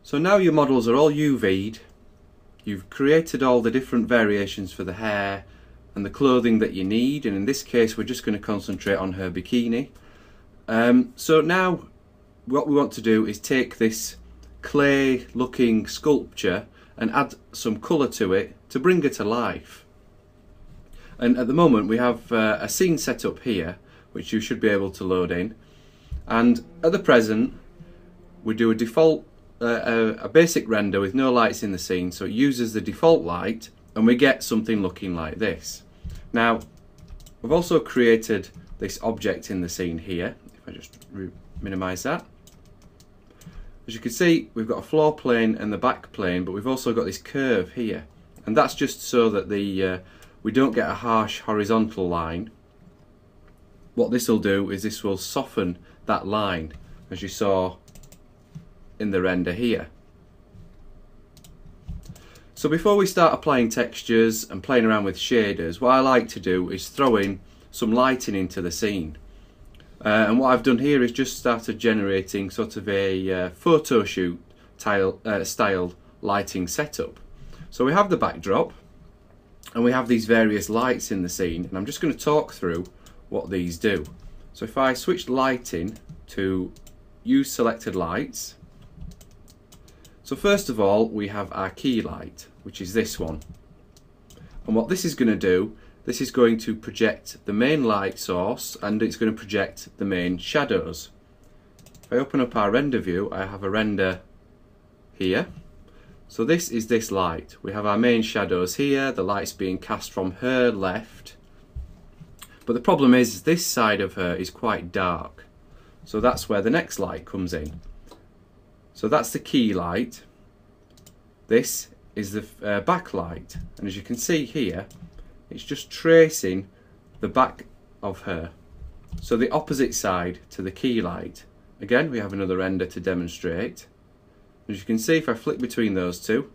So now your models are all UV'd, you've created all the different variations for the hair and the clothing that you need, and in this case we're just going to concentrate on her bikini. So now what we want to do is take this clay looking sculpture and add some colour to it to bring her to life. And at the moment we have a scene set up here which you should be able to load in, and at the present we do a default a basic render with no lights in the scene, so it uses the default light and we get something looking like this. Now we've also created this object in the scene here. If I just minimise that, as you can see we've got a floor plane and the back plane, but we've also got this curve here, and that's just so that we don't get a harsh horizontal line. What this will do is this will soften that line, as you saw in the render here. So before we start applying textures and playing around with shaders, what I like to do is throw in some lighting into the scene. And what I've done here is just started generating sort of a photo shoot style lighting setup. So we have the backdrop and we have these various lights in the scene, and I'm just going to talk through what these do. So if I switch lighting to use selected lights, so first of all we have our key light, which is this one, and what this is going to do, this is going to project the main light source and it's going to project the main shadows. If I open up our render view, I have a render here. So this is this light. We have our main shadows here, the light's being cast from her left, but the problem is this side of her is quite dark, so that's where the next light comes in. So that's the key light. This is the backlight, and as you can see here, it's just tracing the back of her, so the opposite side to the key light. Again, we have another render to demonstrate. As you can see, if I flick between those two,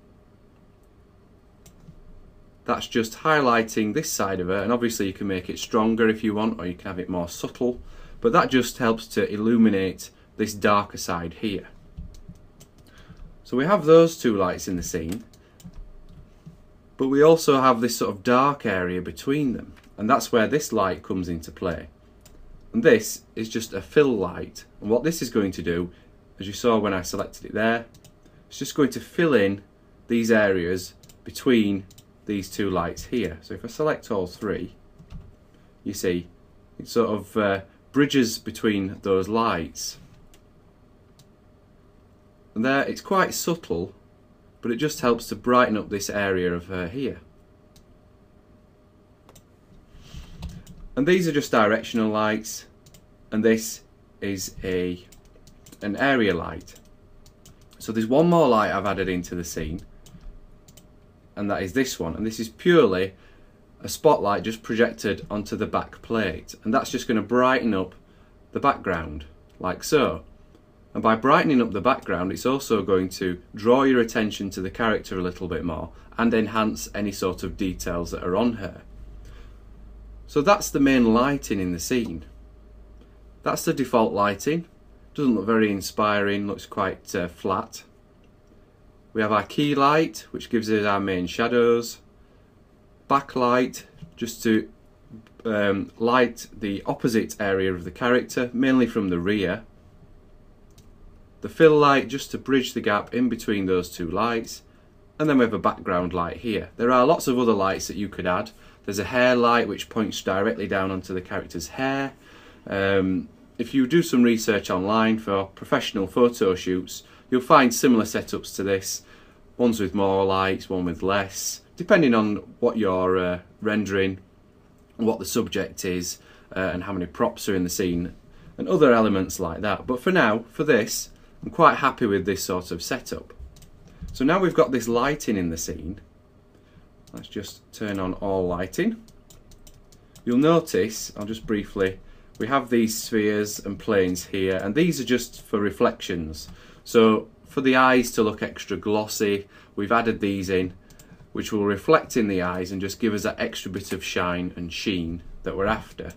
that's just highlighting this side of her, and obviously you can make it stronger if you want, or you can have it more subtle, but that just helps to illuminate this darker side here. So we have those two lights in the scene, but we also have this sort of dark area between them, and that's where this light comes into play. And this is just a fill light, and what this is going to do, as you saw when I selected it there, it's just going to fill in these areas between these two lights here. So if I select all three, you see it sort of bridges between those lights. And there, it's quite subtle, but it just helps to brighten up this area of her here. And these are just directional lights, and this is an area light. So there's one more light I've added into the scene, and that is this one, and this is purely a spotlight just projected onto the back plate, and that's just going to brighten up the background like so. And by brightening up the background, it's also going to draw your attention to the character a little bit more and enhance any sort of details that are on her. So that's the main lighting in the scene. That's the default lighting. Doesn't look very inspiring, looks quite flat. We have our key light, which gives us our main shadows. Backlight, just to light the opposite area of the character, mainly from the rear. The fill light, just to bridge the gap in between those two lights. And then we have a background light here. There are lots of other lights that you could add. There's a hair light which points directly down onto the character's hair. If you do some research online for professional photo shoots, you'll find similar setups to this. Ones with more lights, one with less, depending on what you're rendering, what the subject is, and how many props are in the scene, and other elements like that. But for now, for this, I'm quite happy with this sort of setup. So now we've got this lighting in the scene. Let's just turn on all lighting. You'll notice, I'll just briefly, we have these spheres and planes here, and these are just for reflections. So for the eyes to look extra glossy, we've added these in, which will reflect in the eyes and just give us that extra bit of shine and sheen that we're after.